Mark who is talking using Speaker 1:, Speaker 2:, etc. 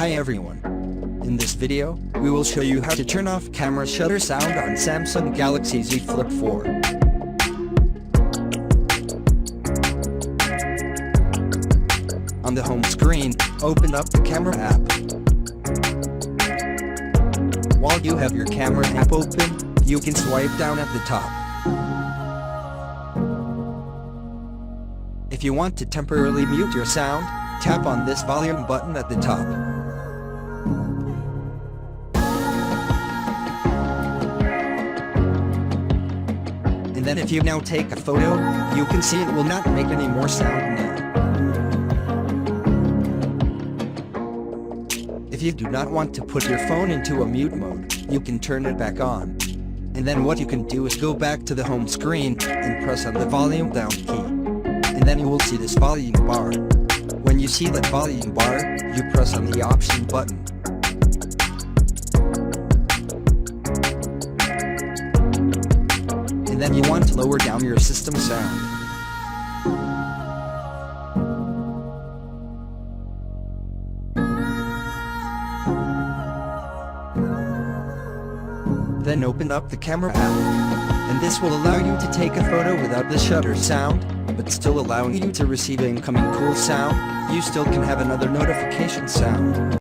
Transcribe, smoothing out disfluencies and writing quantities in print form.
Speaker 1: Hi everyone. In this video, we will show you how to turn off camera shutter sound on Samsung Galaxy Z Flip 4. On the home screen, open up the camera app. While you have your camera app open, you can swipe down at the top. If you want to temporarily mute your sound, tap on this volume button at the top. And then if you now take a photo, you can see it will not make any more sound now. If you do not want to put your phone into a mute mode, you can turn it back on. And then what you can do is go back to the home screen and press on the volume down key. And then you will see this volume bar. When you see that volume bar, you press on the option button. And then you want to lower down your system sound. Then open up the camera app, and this will allow you to take a photo without the shutter sound, but still allowing you to receive incoming cool sound. You still can have another notification sound.